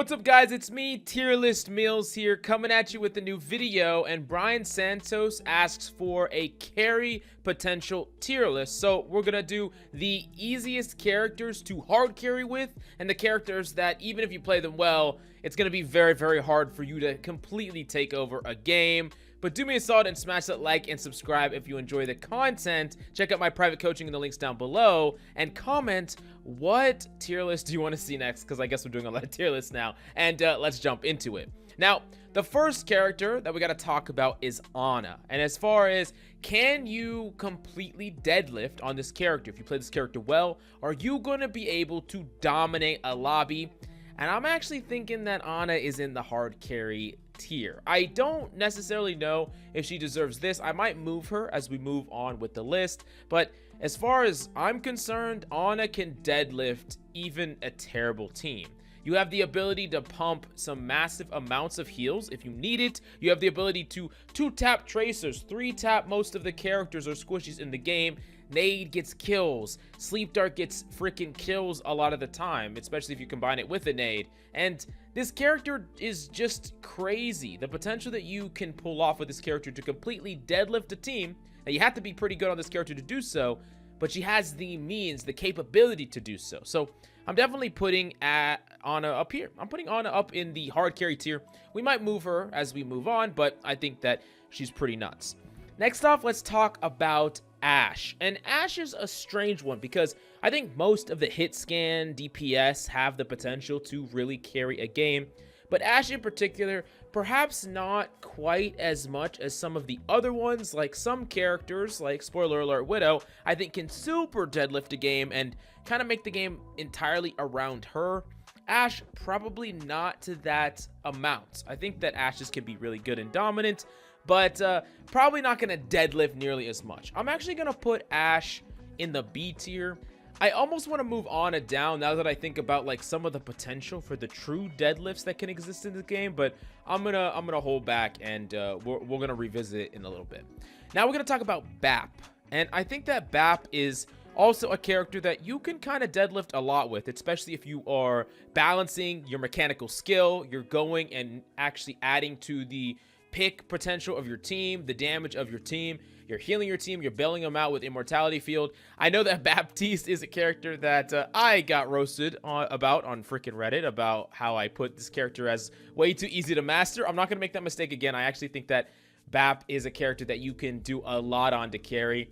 What's up, guys? It's me, Tier List Meals here, coming at you with a new video, and Brian Santos asks for a carry potential tier list. So we're gonna do the easiest characters to hard carry with, and the characters that even if you play them well, it's gonna be very, very hard for you to completely take over a game. But do me a solid and smash that like and subscribe if you enjoy the content. Check out my private coaching in the links down below, and comment what tier list do you want to see next, because I guess we're doing a lot of tier lists now. And let's jump into it. Now, the first character that we got to talk about is Ana. And as far as can you completely deadlift on this character, if you play this character well, are you going to be able to dominate a lobby? And I'm actually thinking that Ana is in the hard carry tier. I don't necessarily know if she deserves this. I might move her as we move on with the list, but as far as I'm concerned, Ana can deadlift even a terrible team. You have the ability to pump some massive amounts of heals if you need it. You have the ability to 2-tap tracers, 3-tap most of the characters or squishies in the game. Nade gets kills. Sleep Dart gets freaking kills a lot of the time, especially if you combine it with a nade. And this character is just crazy. The potential that you can pull off with this character to completely deadlift a team. Now, you have to be pretty good on this character to do so, but she has the means, the capability to do so. So I'm definitely putting Ana up here. I'm putting Ana up in the hard carry tier. We might move her as we move on, but I think that she's pretty nuts. Next off, let's talk about Ashe. And Ashe is a strange one because I think most of the hit scan DPS have the potential to really carry a game, but Ashe in particular, perhaps not quite as much as some of the other ones. Like some characters, like spoiler alert Widow, I think can super deadlift a game and kind of make the game entirely around her. Ashe, probably not to that amount. I think that Ashes can be really good and dominant, but probably not going to deadlift nearly as much. I'm actually going to put Ashe in the B tier. I almost want to move Ana down now that I think about like some of the potential for the true deadlifts that can exist in the game, but I'm gonna hold back, and we're gonna revisit it in a little bit. Now we're gonna talk about Bap, and I think that Bap is also a character that you can kind of deadlift a lot with, especially if you are balancing your mechanical skill, you're going and actually adding to the pick potential of your team, the damage of your team, you're healing your team, you're bailing them out with Immortality Field. I know that Baptiste is a character that I got roasted about on freaking Reddit about how I put this character as way too easy to master. I'm not going to make that mistake again. I actually think that Bap is a character that you can do a lot on to carry.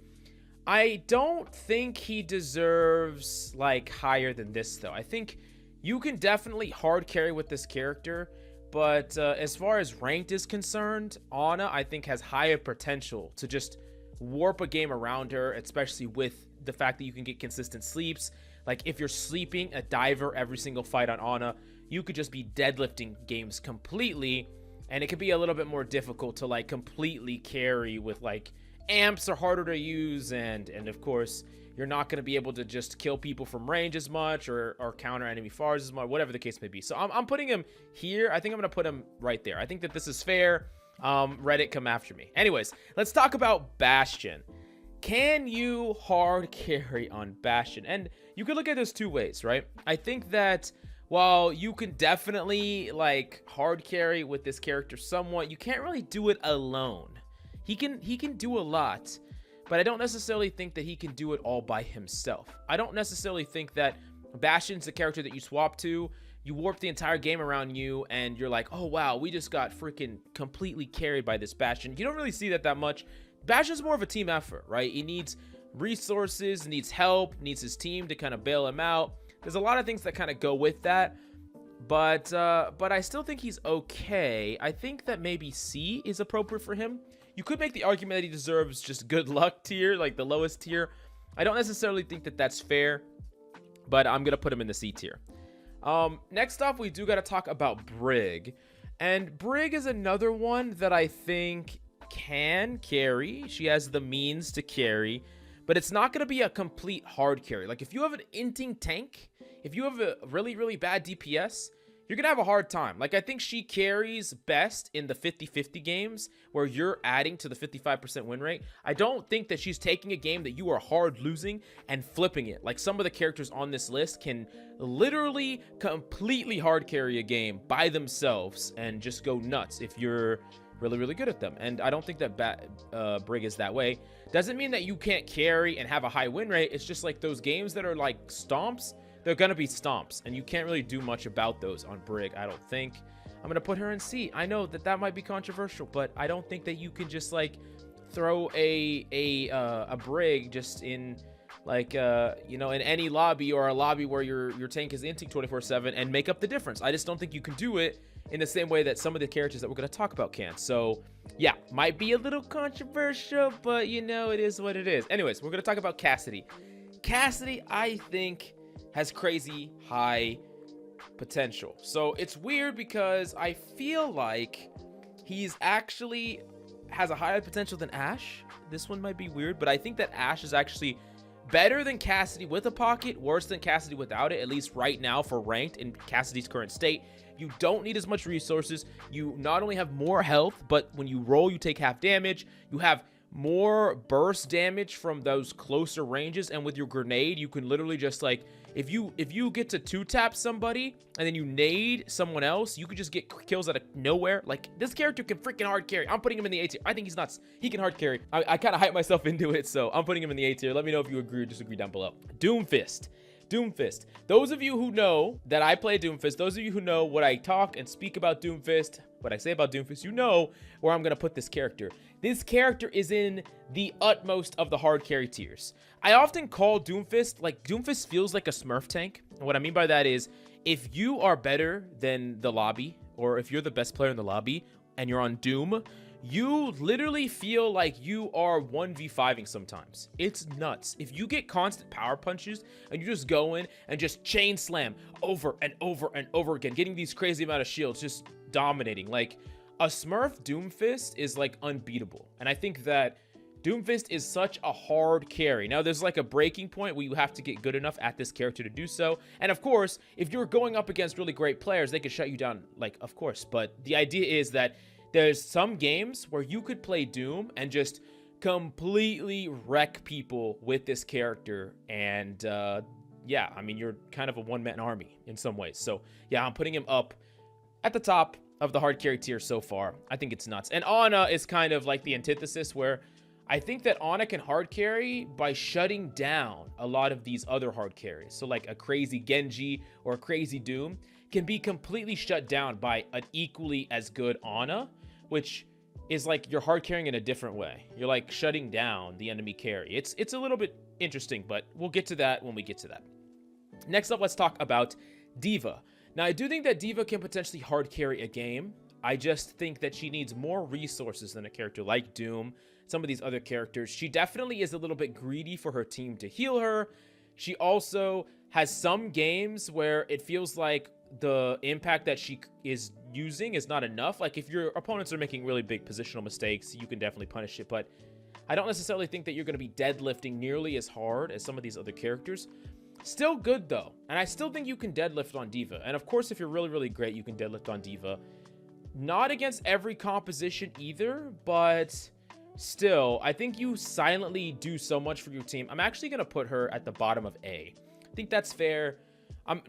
I don't think he deserves like higher than this though. I think you can definitely hard carry with this character, but as far as ranked is concerned, Ana, I think, has higher potential to just warp a game around her, especially with the fact that you can get consistent sleeps. Like, if you're sleeping a diver every single fight on Ana, you could just be deadlifting games completely, and it could be a little bit more difficult to, like, completely carry with, like, amps are harder to use, and of course, you're not going to be able to just kill people from range as much or counter enemy fars as much, whatever the case may be. So I'm putting him here. I think I'm going to put him right there. I think that this is fair. Reddit, come after me. Anyways, let's talk about Bastion. Can you hard carry on Bastion? And you could look at this two ways, right? I think that while you can definitely like hard carry with this character somewhat, you can't really do it alone. He can do a lot, but I don't necessarily think that he can do it all by himself. I don't necessarily think that Bastion's the character that you swap to, you warp the entire game around you, and you're like, oh wow, we just got freaking completely carried by this Bastion. You don't really see that much. Bastion's more of a team effort, right? He needs resources, needs help, needs his team to kind of bail him out. There's a lot of things that kind of go with that, but I still think he's okay. I think that maybe C is appropriate for him. You could make the argument that he deserves just good luck tier, like the lowest tier. I don't necessarily think that that's fair, but I'm going to put him in the C tier. Next off, we do got to talk about Brig. And Brig is another one that I think can carry. She has the means to carry, but it's not going to be a complete hard carry. Like if you have an inting tank, if you have a really, really bad DPS, you're gonna have a hard time. Like, I think she carries best in the 50-50 games where you're adding to the 55% win rate. I don't think that she's taking a game that you are hard losing and flipping it. Like, some of the characters on this list can literally completely hard carry a game by themselves and just go nuts if you're really, really good at them. And I don't think that Brig is that way. Doesn't mean that you can't carry and have a high win rate. It's just like those games that are like stomps, they're gonna be stomps, and you can't really do much about those on Brig, I don't think. I'm gonna put her in C. I know that that might be controversial, but I don't think that you can just like throw a Brig just in like you know, in any lobby or a lobby where your tank is inting 24/7 and make up the difference. I just don't think you can do it in the same way that some of the characters that we're going to talk about can. So yeah, might be a little controversial, but you know, it is what it is. Anyways, we're going to talk about Cassidy. Cassidy, I think, has crazy high potential. So it's weird because I feel like he's actually has a higher potential than Ashe. This one might be weird, but I think that Ashe is actually better than Cassidy with a pocket, worse than Cassidy without it, at least right now for ranked in Cassidy's current state. You don't need as much resources. You not only have more health, but when you roll, you take half damage. You have more burst damage from those closer ranges, and with your grenade, you can literally just like, if you get to 2-tap somebody and then you nade someone else, you could just get kills out of nowhere. Like, this character can freaking hard carry. I'm putting him in the A tier. I think he's nuts. He can hard carry. I kind of hype myself into it, so I'm putting him in the A tier. Let me know if you agree or disagree down below. Doomfist. Doomfist. Those of you who know that I play Doomfist, those of you who know what I talk and speak about Doomfist, what I say about Doomfist, you know where I'm going to put this character. This character is in the utmost of the hard carry tiers. I often call Doomfist, like, Doomfist feels like a Smurf tank. And what I mean by that is, if you are better than the lobby, or if you're the best player in the lobby and you're on Doom, you literally feel like you are 1v5ing sometimes. It's nuts. If you get constant power punches and you just go in and just chain slam over and over and over again, getting these crazy amount of shields, just dominating. Like, a Smurf Doomfist is like unbeatable. And I think that Doomfist is such a hard carry. Now, there's like a breaking point where you have to get good enough at this character to do so. And of course, if you're going up against really great players, they could shut you down, like, of course. But the idea is that there's some games where you could play Doom and just completely wreck people with this character. And yeah, I mean, you're kind of a one-man army in some ways. So yeah, I'm putting him up at the top of the hard carry tier so far. I think it's nuts. And Ana is kind of like the antithesis, where I think that Ana can hard carry by shutting down a lot of these other hard carries. So like a crazy Genji or a crazy Doom can be completely shut down by an equally as good Ana, which is like you're hard carrying in a different way. You're like shutting down the enemy carry. It's a little bit interesting, but we'll get to that when we get to that. Next up, let's talk about D.Va. Now, I do think that D.Va can potentially hard carry a game. I just think that she needs more resources than a character like Doom, some of these other characters. She definitely is a little bit greedy for her team to heal her. She also has some games where it feels like the impact that she is using is not enough. Like, if your opponents are making really big positional mistakes, you can definitely punish it, but I don't necessarily think that you're going to be deadlifting nearly as hard as some of these other characters. Still good though, and I still think you can deadlift on D.Va. And of course, if you're really, really great, you can deadlift on D.Va. Not against every composition either, but still, I think you silently do so much for your team. I'm actually going to put her at the bottom of A. I think that's fair.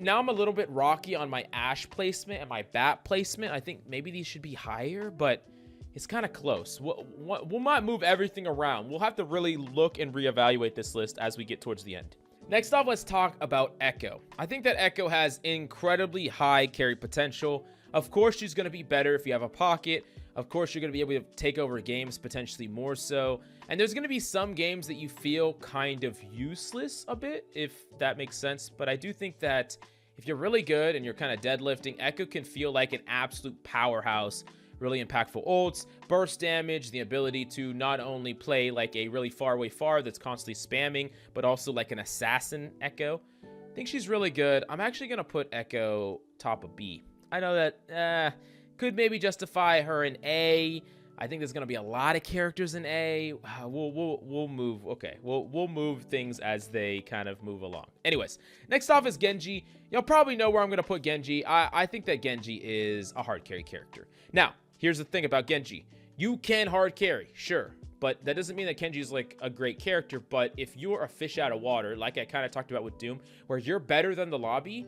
Now I'm a little bit rocky on my Ashe placement and my Bat placement. I think maybe these should be higher, but it's kind of close. We'll not move everything around. We'll have to really look and reevaluate this list as we get towards the end. Next up, let's talk about Echo. I think that Echo has incredibly high carry potential. Of course, she's going to be better if you have a pocket. Of course, you're going to be able to take over games potentially more so. And there's going to be some games that you feel kind of useless a bit, if that makes sense. But I do think that if you're really good and you're kind of deadlifting, Echo can feel like an absolute powerhouse. Really impactful ults, burst damage, the ability to not only play like a really far away far that's constantly spamming, but also like an assassin Echo. I think she's really good. I'm actually going to put Echo top of B. I know that could maybe justify her in A, I think there's gonna be a lot of characters in A. We'll move. Okay, we'll move things as they kind of move along. Anyways, next off is Genji. You'll probably know where I'm gonna put Genji. I think that Genji is a hard carry character. Now, here's the thing about Genji. You can hard carry, sure, but that doesn't mean that Genji is like a great character. But if you're a fish out of water, like I kind of talked about with Doom, where you're better than the lobby,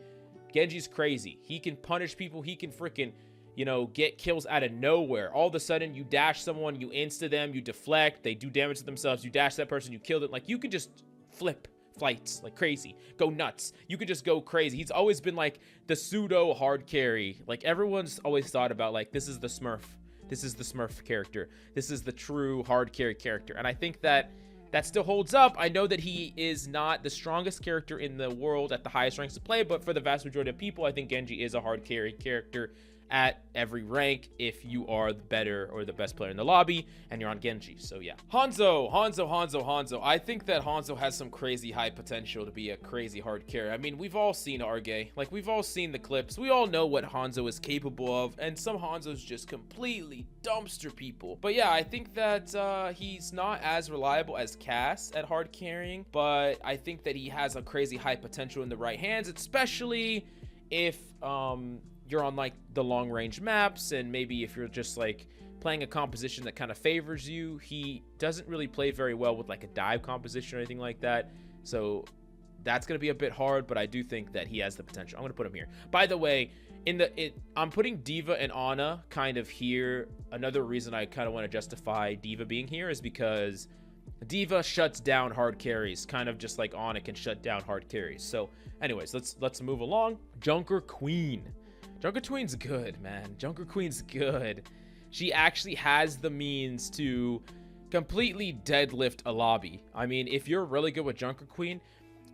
Genji's crazy. He can punish people. He can freaking, you know, get kills out of nowhere. All of a sudden, you dash someone, you insta them, you deflect, they do damage to themselves, you dash that person, you kill them. Like, you could just flip flights like crazy, go nuts. You could just go crazy. He's always been like the pseudo hard carry. Like, everyone's always thought about like, this is the Smurf. This is the Smurf character. This is the true hard carry character. And I think that still holds up. I know that he is not the strongest character in the world at the highest ranks to play, but for the vast majority of people, I think Genji is a hard carry character at every rank if you are the better or the best player in the lobby and you're on Genji. So yeah. Hanzo. I think that Hanzo has some crazy high potential to be a crazy hard carry. I mean, we've all seen Arge. Like, we've all seen the clips. We all know what Hanzo is capable of, and some Hanzos just completely dumpster people. But yeah, I think that he's not as reliable as Cass at hard carrying, but I think that he has a crazy high potential in the right hands, especially if you're on like the long range maps, and maybe if you're just like playing a composition that kind of favors you. He doesn't really play very well with like a dive composition or anything like that, so that's gonna be a bit hard, but I do think that he has the potential. I'm gonna put him here. By the way, I'm putting D.Va and Ana kind of here. Another reason I kind of want to justify D.Va being here is because D.Va shuts down hard carries, kind of just like Ana can shut down hard carries. So anyways, let's move along. Junker Queen. Junker Queen's good, man. Junker Queen's good. She actually has the means to completely deadlift a lobby. I mean, if you're really good with Junker Queen,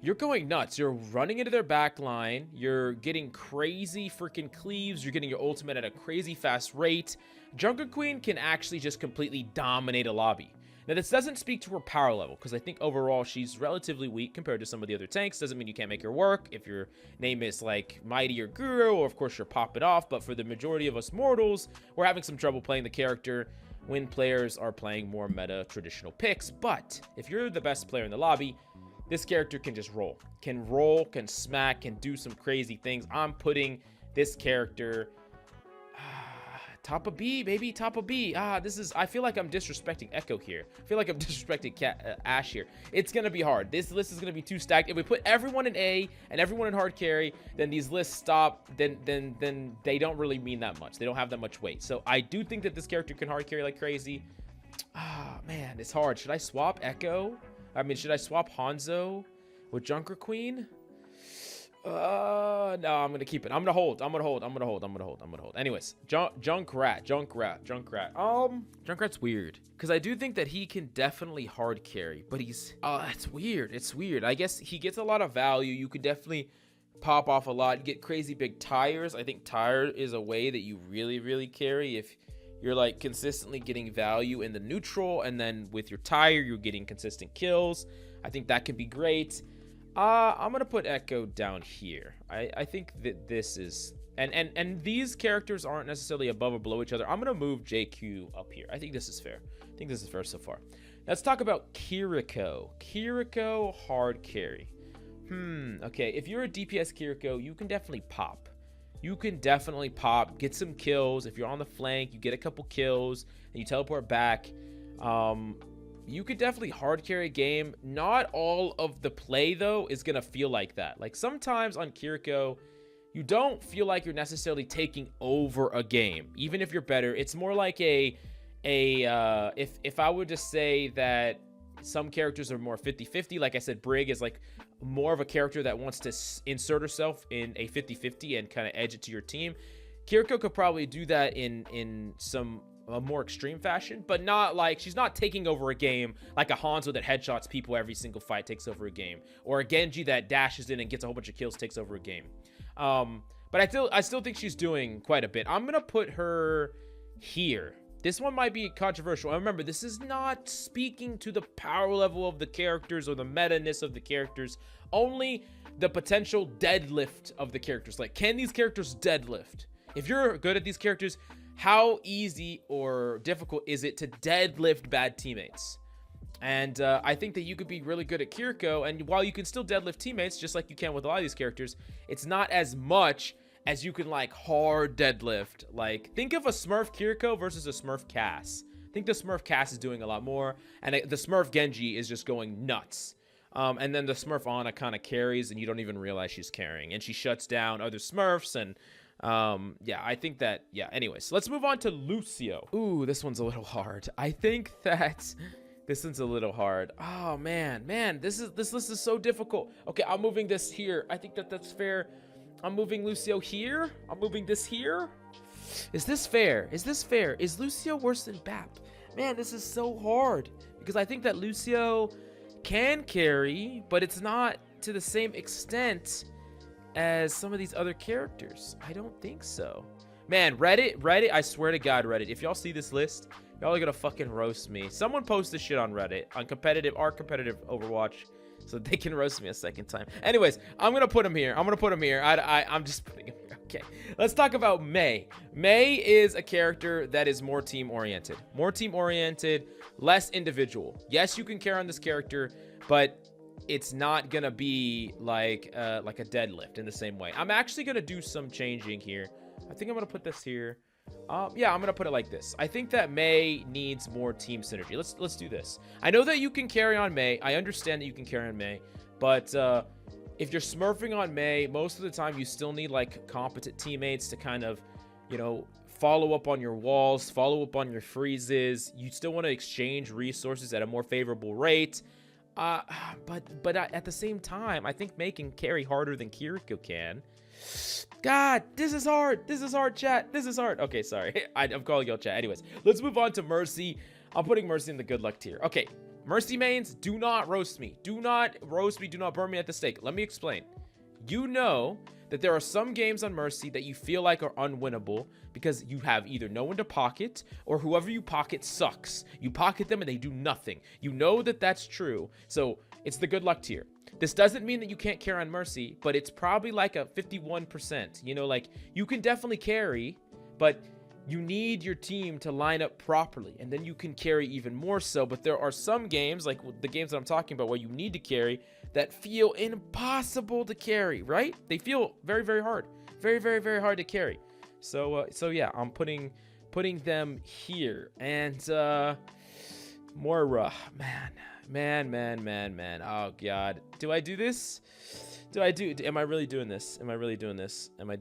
you're going nuts. You're running into their back line. You're getting crazy freaking cleaves. You're getting your ultimate at a crazy fast rate. Junker Queen can actually just completely dominate a lobby. Now, this doesn't speak to her power level, because I think overall she's relatively weak compared to some of the other tanks. Doesn't mean you can't make her work if your name is like Mighty or Guru, or of course you're Pop It Off. But for the majority of us mortals, we're having some trouble playing the character when players are playing more meta traditional picks. But if you're the best player in the lobby, this character can just roll. Can smack, can do some crazy things. I'm putting this character top of B, baby, top of B. I feel like I'm disrespecting Echo here. I feel like I'm disrespecting Ash here. It's gonna be hard. This list is gonna be too stacked. If we put everyone in A and everyone in hard carry, then these lists stop. Then they don't really mean that much. They don't have that much weight. So I do think that this character can hard carry like crazy. Man, it's hard. Should I swap Echo? I mean, should I swap Hanzo with Junker Queen? No, I'm gonna keep it. I'm gonna hold. Anyways, Junkrat. Junkrat's weird, because I do think that he can definitely hard carry, but it's weird. I guess he gets a lot of value. You could definitely pop off a lot, get crazy big tires. I think tire is a way that you really carry if you're like consistently getting value in the neutral, and then with your tire you're getting consistent kills. I think that could be great. I'm gonna put Echo down here. I think that this is, and these characters aren't necessarily above or below each other. I'm gonna move JQ up here. I think this is fair. I think this is fair so far. Let's talk about Kiriko. Kiriko hard carry. Okay, if you're a DPS Kiriko, you can definitely pop. Get some kills. If you're on the flank, you get a couple kills and you teleport back. You could definitely hard carry a game. Not all of the play, though, is going to feel like that. Like, sometimes on Kiriko, you don't feel like you're necessarily taking over a game. Even if you're better, it's more like if I would just say that some characters are more 50-50. Like I said, Brig is like more of a character that wants to insert herself in a 50-50 and kind of edge it to your team. Kiriko could probably do that in a more extreme fashion, but not like, she's not taking over a game like a Hanzo that headshots people every single fight, takes over a game, or a Genji that dashes in and gets a whole bunch of kills, takes over a game. But I still think she's doing quite a bit. I'm gonna put her here. This one might be controversial. And remember, this is not speaking to the power level of the characters or the meta-ness of the characters, only the potential deadlift of the characters. Like, can these characters deadlift? If you're good at these characters, how easy or difficult is it to deadlift bad teammates? And I think that you could be really good at Kiriko, and while you can still deadlift teammates, just like you can with a lot of these characters, it's not as much as you can, like, hard deadlift. Like, think of a Smurf Kiriko versus a Smurf Cass. I think the Smurf Cass is doing a lot more, and the Smurf Genji is just going nuts. And then the Smurf Ana kind of carries, and you don't even realize she's carrying, and she shuts down other Smurfs, and yeah, I think that, yeah, anyways, let's move on to Lucio. Ooh, this one's a little hard. I think that this one's a little hard. Oh man, this list is so difficult. Okay, I'm moving this here. I think that that's fair. I'm moving Lucio here. I'm moving this here. Is this fair? Is this fair? Is Lucio worse than Bap? Man, this is so hard because I think that Lucio can carry, but it's not to the same extent as some of these other characters. I don't think so. Man, Reddit, I swear to God, Reddit, if y'all see this list, y'all are gonna fucking roast me. Someone post this shit on Reddit, on our competitive Overwatch, so they can roast me a second time. Anyways, I'm gonna put him here. I'm just putting him here. Okay, let's talk about Mei. Mei is a character that is more team-oriented. Less individual. Yes, you can carry on this character, but it's not gonna be like a deadlift in the same way. I'm actually gonna do some changing here. I think I'm gonna put this here. Yeah, I'm gonna put it like this. I think that Mei needs more team synergy. Let's do this. I know that you can carry on Mei. I understand that you can carry on Mei, but if you're smurfing on Mei, most of the time you still need like competent teammates to kind of, you know, follow up on your walls, follow up on your freezes. You still want to exchange resources at a more favorable rate. But at the same time, I think Mei can carry harder than Kiriko can. God, this is hard. This is hard, chat. This is hard. Okay, sorry. I'm calling y'all chat. Anyways, let's move on to Mercy. I'm putting Mercy in the good luck tier. Okay, Mercy mains, do not roast me. Do not roast me. Do not burn me at the stake. Let me explain. You know that there are some games on Mercy that you feel like are unwinnable because you have either no one to pocket or whoever you pocket sucks. You pocket them and they do nothing. You know that that's true. So it's the good luck tier. This doesn't mean that you can't carry on Mercy, but it's probably like a 51%. You know, like you can definitely carry, but you need your team to line up properly, and then you can carry even more so. But there are some games, like the games that I'm talking about, where you need to carry that feel impossible to carry, right? They feel very, very hard. Very, very, very hard to carry. So yeah, I'm putting them here. And Moira, man. Oh God, do I do this? Am I really doing this? Am I doing this? Am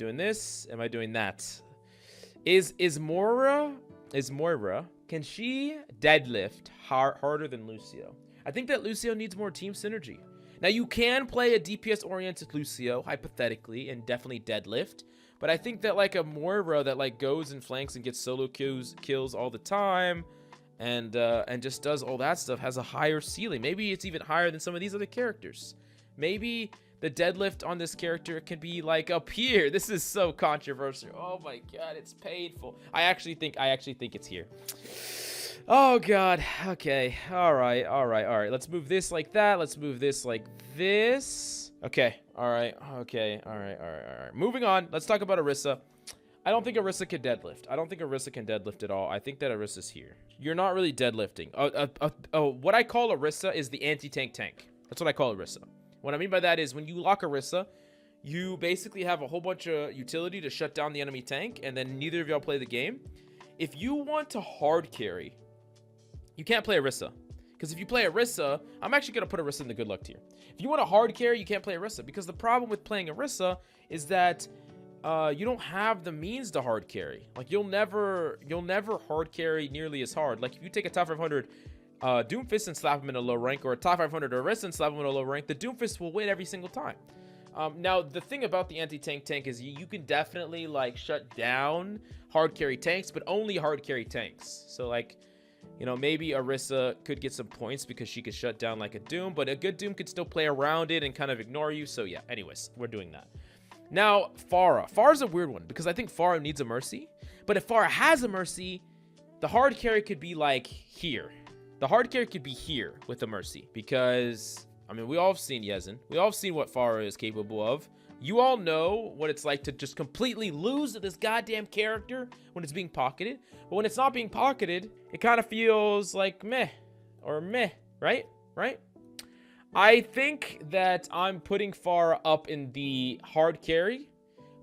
I doing that? Is Moira, can she deadlift harder than Lucio? I think that Lucio needs more team synergy. Now, you can play a DPS-oriented Lucio, hypothetically, and definitely deadlift. But I think that, like, a Moira that, like, goes and flanks and gets solo kills all the time and just does all that stuff has a higher ceiling. Maybe it's even higher than some of these other characters. Maybe the deadlift on this character can be, like, up here. This is so controversial. Oh, my God, it's painful. I actually think it's here. Oh God. Okay. All right. Let's move this like that. Let's move this like this. Okay. All right. Moving on. Let's talk about Orisa. I don't think Orisa can deadlift at all. I think that Orisa's here. You're not really deadlifting. What I call Orisa is the anti-tank tank. That's what I call Orisa. What I mean by that is when you lock Orisa, you basically have a whole bunch of utility to shut down the enemy tank, and then neither of y'all play the game. If you want to hard carry, you can't play Orisa. Because if you play Orisa, I'm actually going to put Orisa in the good luck tier. If you want a hard carry, you can't play Orisa. Because the problem with playing Orisa is that you don't have the means to hard carry. Like, you'll never hard carry nearly as hard. Like, if you take a top 500 Doomfist and slap him in a low rank, or a top 500 Orisa and slap him in a low rank, the Doomfist will win every single time. Now, the thing about the anti-tank tank is you can definitely, like, shut down hard carry tanks, but only hard carry tanks. So, like, you know, maybe Orisa could get some points because she could shut down like a Doom, but a good Doom could still play around it and kind of ignore you. So yeah, anyways, we're doing that. Now, Pharah. Pharah's a weird one because I think Pharah needs a Mercy. But if Pharah has a Mercy, the hard carry could be like here. The hard carry could be here with a Mercy because, I mean, we all have seen Yezin. We all have seen what Pharah is capable of. You all know what it's like to just completely lose this goddamn character when it's being pocketed. But when it's not being pocketed, it kind of feels like meh or meh, right? Right? I think that I'm putting Pharah up in the hard carry,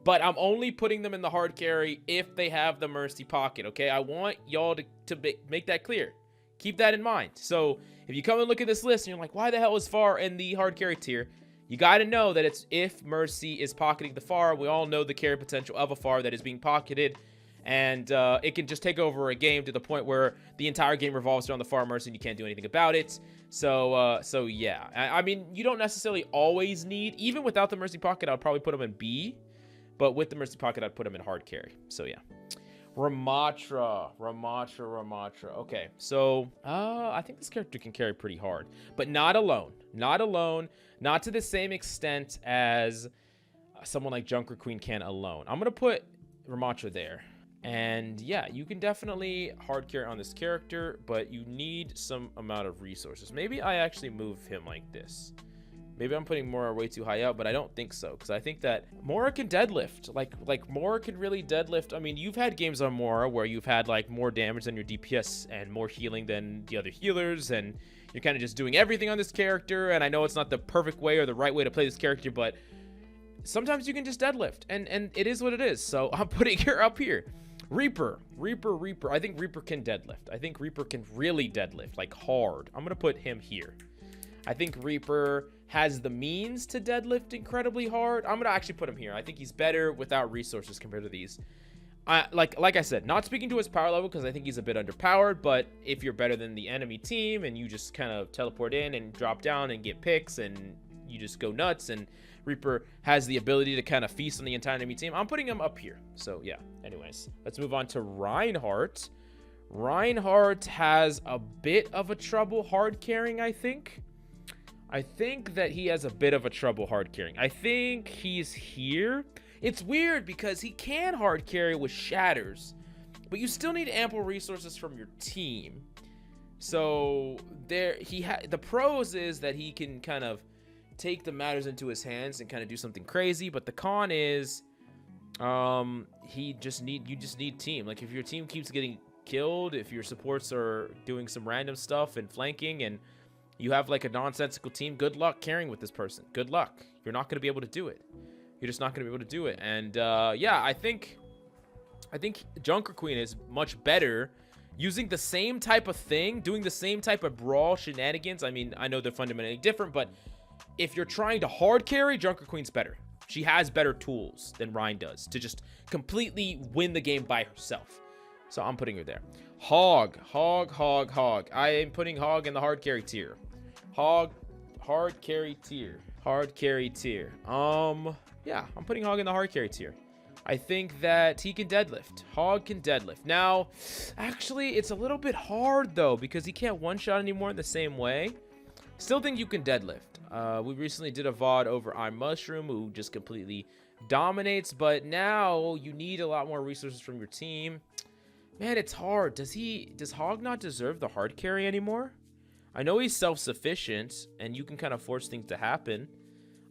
but I'm only putting them in the hard carry if they have the Mercy pocket, okay? I want y'all to make that clear. Keep that in mind. So if you come and look at this list and you're like, why the hell is Pharah in the hard carry tier? You got to know that it's if Mercy is pocketing the Pharah. We all know the carry potential of a Pharah that is being pocketed. And it can just take over a game to the point where the entire game revolves around the Pharah Mercy and you can't do anything about it. So yeah. I mean, you don't necessarily always need, even without the Mercy pocket, I'd probably put them in B. But with the Mercy pocket, I'd put them in hard carry. So yeah. Ramatra. Okay, so I think this character can carry pretty hard, but not alone. Not to the same extent as someone like Junker Queen can alone. I'm gonna put Ramatra there, and yeah, you can definitely hard carry on this character, but you need some amount of resources. Maybe I actually move him like this. Maybe I'm putting Mora way too high up, but I don't think so, because I think that Mora can deadlift. Like Mora can really deadlift. I mean, you've had games on Mora where you've had like more damage than your DPS and more healing than the other healers, and you're kind of just doing everything on this character. And I know it's not the perfect way or the right way to play this character, but sometimes you can just deadlift, and it is what it is. So I'm putting her up here. Reaper. I think Reaper can deadlift. I think Reaper can really deadlift, like hard. I'm gonna put him here. I think Reaper has the means to deadlift incredibly hard. I'm gonna actually put him here. I think he's better without resources compared to these. Like I said, not speaking to his power level because I think he's a bit underpowered, but if you're better than the enemy team and you just kind of teleport in and drop down and get picks and you just go nuts, and Reaper has the ability to kind of feast on the entire enemy team, I'm putting him up here. So yeah, anyways, let's move on to Reinhardt. Reinhardt has a bit of a trouble hard carrying, I think. I think that he has a bit of a trouble hard carrying. I think he's here. It's weird because he can hard carry with shatters, but you still need ample resources from your team. So there, the pros is that he can kind of take the matters into his hands and kind of do something crazy. But the con is, you just need team. Like if your team keeps getting killed, if your supports are doing some random stuff and flanking, and you have like a nonsensical team, good luck carrying with this person. Good luck. You're not going to be able to do it. You're just not going to be able to do it. And yeah, I think Junker Queen is much better using the same type of thing, doing the same type of brawl shenanigans. I mean, I know they're fundamentally different, but if you're trying to hard carry, Junker Queen's better. She has better tools than Rein does to just completely win the game by herself. So I'm putting her there. Hog. I am putting Hog in the hard carry tier. Hard carry tier. Yeah, I'm putting Hog in the hard carry tier. I think that he can deadlift. Hog can deadlift. Now, actually, it's a little bit hard though because he can't one-shot anymore in the same way. Still think you can deadlift. We recently did a VOD over iMushroom, who just completely dominates, but now you need a lot more resources from your team. Man, it's hard. Does Hog not deserve the hard carry anymore? I know he's self-sufficient, and you can kind of force things to happen.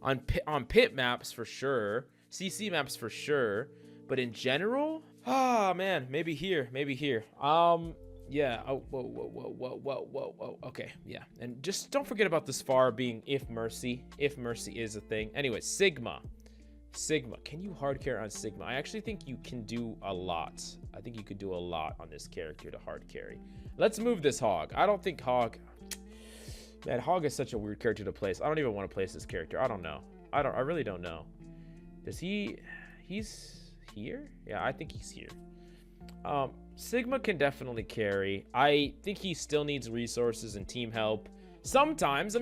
On pit maps, for sure. CC maps, for sure. But in general? Ah, man. Maybe here. Yeah. Oh, whoa. Okay, yeah. And just don't forget about this Pharah being if Mercy is a thing. Anyway, Sigma. Can you hard carry on Sigma? I actually think you can do a lot. I think you could do a lot on this character to hard carry. Let's move this Hog. I don't think Hog... Man, Hog is such a weird character to place. I don't even want to place this character. I don't know. I really don't know. Does he's here? Yeah, I think he's here. Sigma can definitely carry. I think he still needs resources and team help. Sometimes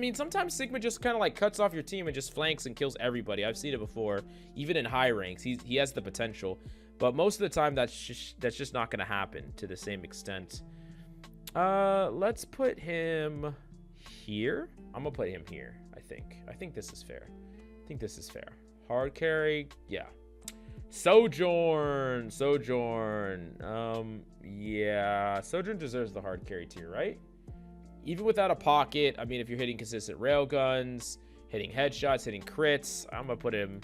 Sigma just kind of like cuts off your team and just flanks and kills everybody. I've seen it before, even in high ranks. He has the potential, but most of the time that's just not going to happen to the same extent. Let's put him here. I'm gonna put him here. I think this is fair. Hard carry, yeah. Sojourn. Yeah, Sojourn deserves the hard carry tier, right? Even without a pocket, I mean, if you're hitting consistent railguns, hitting headshots, hitting crits, I'm gonna put him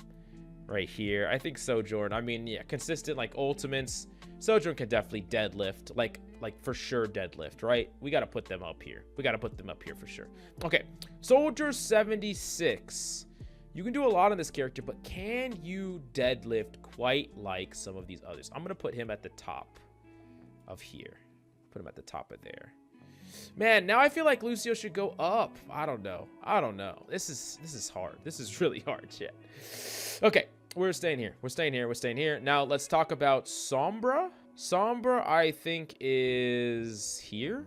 right here. I think Sojourn, I mean, yeah, consistent like ultimates. Sojourn can definitely deadlift, like for sure deadlift, right? We got to put them up here. We got to put them up here for sure. Okay, Soldier 76. You can do a lot on this character, but can you deadlift quite like some of these others? I'm going to put him at the top of here. Put him at the top of there. Man, now I feel like Lucio should go up. I don't know. This is hard. This is really hard shit. Okay, we're staying here. We're staying here. Now let's talk about Sombra. Sombra, I think, is here.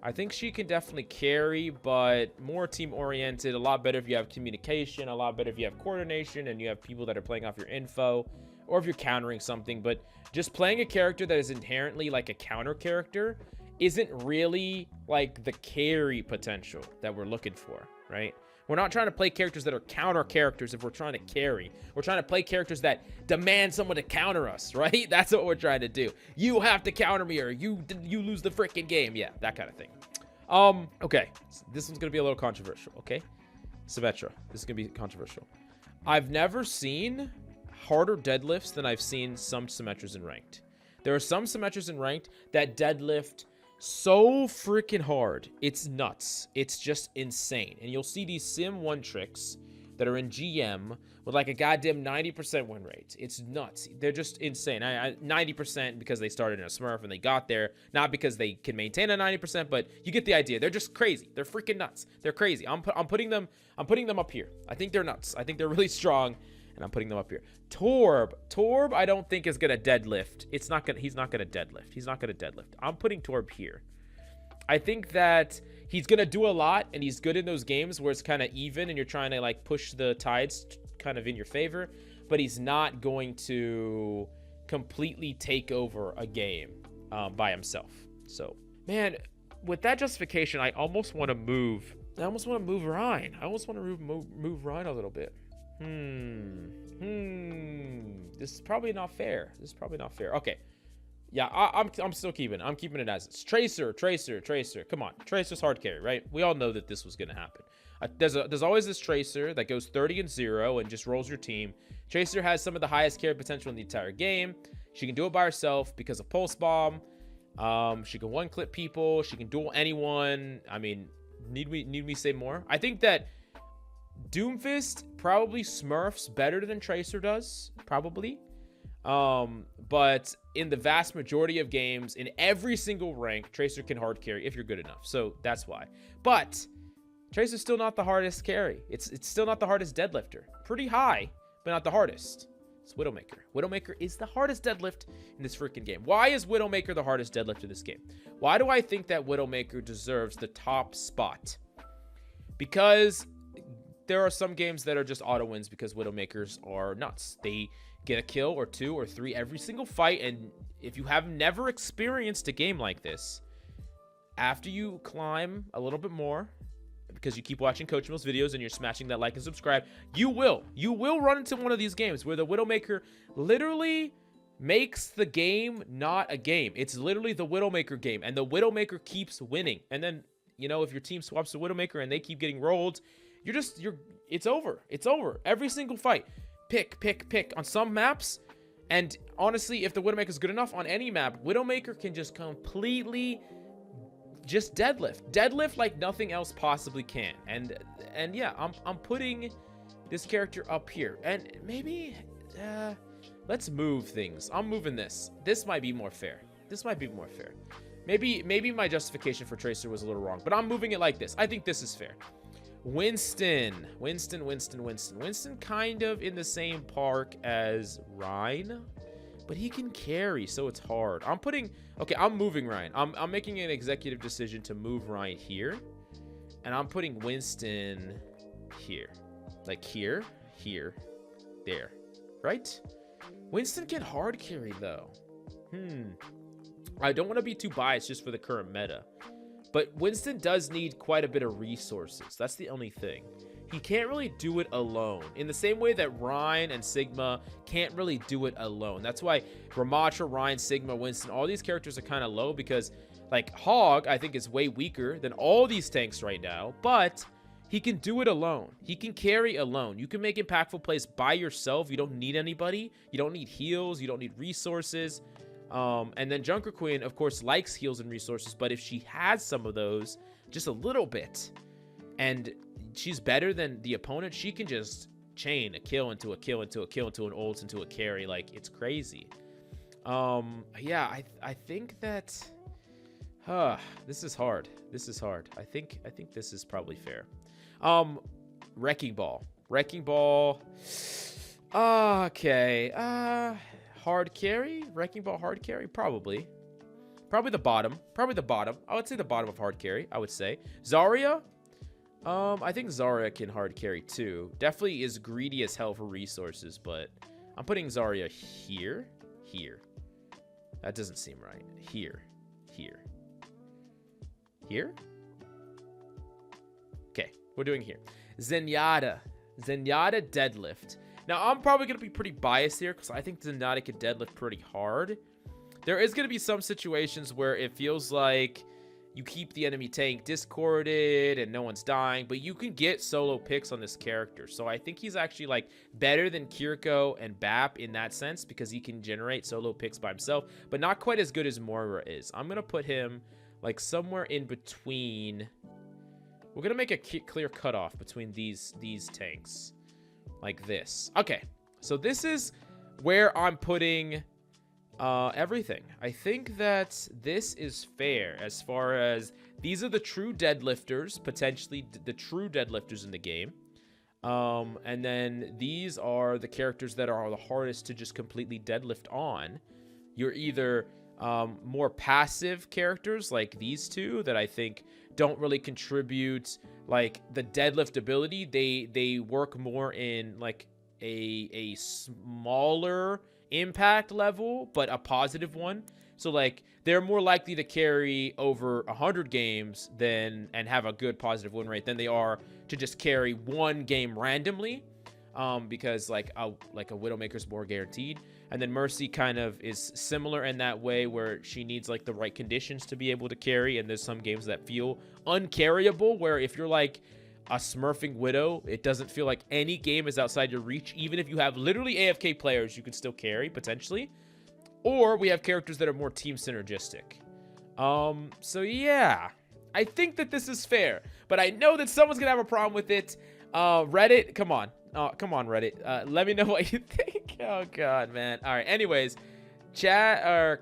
I think she can definitely carry, but more team-oriented. A lot better if you have communication. A lot better if you have coordination and you have people that are playing off your info, or if you're countering something. But just playing a character that is inherently like a counter character isn't really like the carry potential that we're looking for, right? We're not trying to play characters that are counter characters if we're trying to carry. We're trying to play characters that demand someone to counter us, right? That's what we're trying to do. You have to counter me or you lose the freaking game. Yeah, that kind of thing. Okay. This one's going to be a little controversial, okay? Symmetra. This is going to be controversial. I've never seen harder deadlifts than I've seen some Symmetras in ranked. There are some Symmetras in ranked that deadlift so freaking hard. It's nuts. It's just insane. And you'll see these Sim 1 tricks that are in GM with like a goddamn 90% win rate. It's nuts. They're just insane. 90% because they started in a Smurf and they got there. Not because they can maintain a 90%, but you get the idea. They're just crazy. They're freaking nuts. They're crazy. I'm putting them up here. I think they're nuts. I think they're really strong. And I'm putting them up here. Torb, I don't think is gonna deadlift. He's not gonna deadlift. I'm putting Torb here. I think that he's gonna do a lot, and he's good in those games where it's kind of even, and you're trying to like push the tides kind of in your favor. But he's not going to completely take over a game by himself. So, man, with that justification, I almost want to move. Ryan. I almost want to move Ryan a little bit. This is probably not fair. Okay. Yeah, I'm still keeping it. I'm keeping it as it's Tracer. Come on. Tracer's hard carry, right? We all know that this was going to happen. There's always this Tracer that goes 30-0 and just rolls your team. Tracer has some of the highest carry potential in the entire game. She can do it by herself because of Pulse Bomb. She can one-clip people. She can duel anyone. I mean, need we say more? I think that Doomfist probably smurfs better than Tracer does, probably. But in the vast majority of games, in every single rank, Tracer can hard carry if you're good enough. So that's why. But Tracer's still not the hardest carry. It's still not the hardest deadlifter. Pretty high, but not the hardest. It's Widowmaker. Widowmaker is the hardest deadlift in this freaking game. Why is Widowmaker the hardest deadlift in this game? Why do I think that Widowmaker deserves the top spot? Because there are some games that are just auto wins because Widowmakers are nuts. They get a kill or 2 or 3 every single fight, and if you have never experienced a game like this, after you climb a little bit more, because you keep watching Coach Mill's videos and you're smashing that like and subscribe, you will run into one of these games where the Widowmaker literally makes the game not a game. It's literally the Widowmaker game, and the Widowmaker keeps winning. And then, you know, if your team swaps to Widowmaker and they keep getting rolled, it's over. It's over. Every single fight. Pick. On some maps, and honestly, if the Widowmaker is good enough on any map, Widowmaker can just completely just deadlift like nothing else possibly can. And yeah, I'm putting this character up here, and maybe let's move things. I'm moving this. This might be more fair. Maybe my justification for Tracer was a little wrong, but I'm moving it like this. I think this is fair. Winston kind of in the same park as Rhine, but he can carry, so it's hard. I'm moving Ryan. I'm making an executive decision to move Ryan here, and I'm putting Winston here. Like here, there, right? Winston can hard carry though. I don't want to be too biased just for the current meta, but Winston does need quite a bit of resources. That's the only thing. He can't really do it alone, in the same way that Ryan and Sigma can't really do it alone. That's why Ramatra, Ryan, Sigma, Winston, all these characters are kind of low, because like Hog, I think, is way weaker than all these tanks right now, but he can do it alone. He can carry alone. You can make impactful plays by yourself. You don't need anybody. You don't need heals. You don't need resources. And then Junker Queen, of course, likes heals and resources, but if she has some of those, just a little bit, and she's better than the opponent, she can just chain a kill into a kill into a kill into an ult into a carry. Like, it's crazy. Yeah, I think that this is hard. This is hard. I think this is probably fair. Wrecking Ball. Okay. Hard carry? Wrecking Ball hard carry? Probably the bottom. I would say the bottom of hard carry, I would say. Zarya? I think Zarya can hard carry too. Definitely is greedy as hell for resources, but I'm putting Zarya here. That doesn't seem right. Here. Okay, we're doing here. Zenyatta deadlift. Now, I'm probably going to be pretty biased here because I think Zenyatta can deadlift pretty hard. There is going to be some situations where it feels like you keep the enemy tank discorded and no one's dying, but you can get solo picks on this character. So I think he's actually like better than Kiriko and Bap in that sense because he can generate solo picks by himself, but not quite as good as Moira is. I'm going to put him like somewhere in between. We're going to make a clear cutoff between these tanks. Like this. Okay, so this is where I'm putting everything. I think that this is fair as far as these are the true deadlifters, potentially the true deadlifters in the game. And then these are the characters that are the hardest to just completely deadlift on. You're either more passive characters like these two that I think don't really contribute like the deadlift ability. They work more in like a smaller impact level, but a positive one. So like they're more likely to carry over 100 games and have a good positive win rate than they are to just carry one game randomly. Because like a Widowmaker's more guaranteed. And then Mercy kind of is similar in that way where she needs like the right conditions to be able to carry. And there's some games that feel uncarryable where if you're like a smurfing Widow, it doesn't feel like any game is outside your reach. Even if you have literally AFK players, you can still carry potentially. Or we have characters that are more team synergistic. So yeah, I think that this is fair, but I know that someone's gonna have a problem with it. Reddit, come on. Oh, come on, Reddit. Let me know what you think. Oh, God, man. All right. Anyways, chat or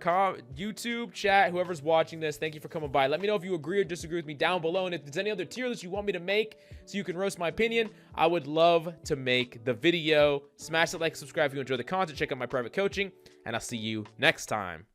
YouTube, chat, whoever's watching this, thank you for coming by. Let me know if you agree or disagree with me down below. And if there's any other tier lists you want me to make so you can roast my opinion, I would love to make the video. Smash that like, subscribe if you enjoy the content. Check out my private coaching, and I'll see you next time.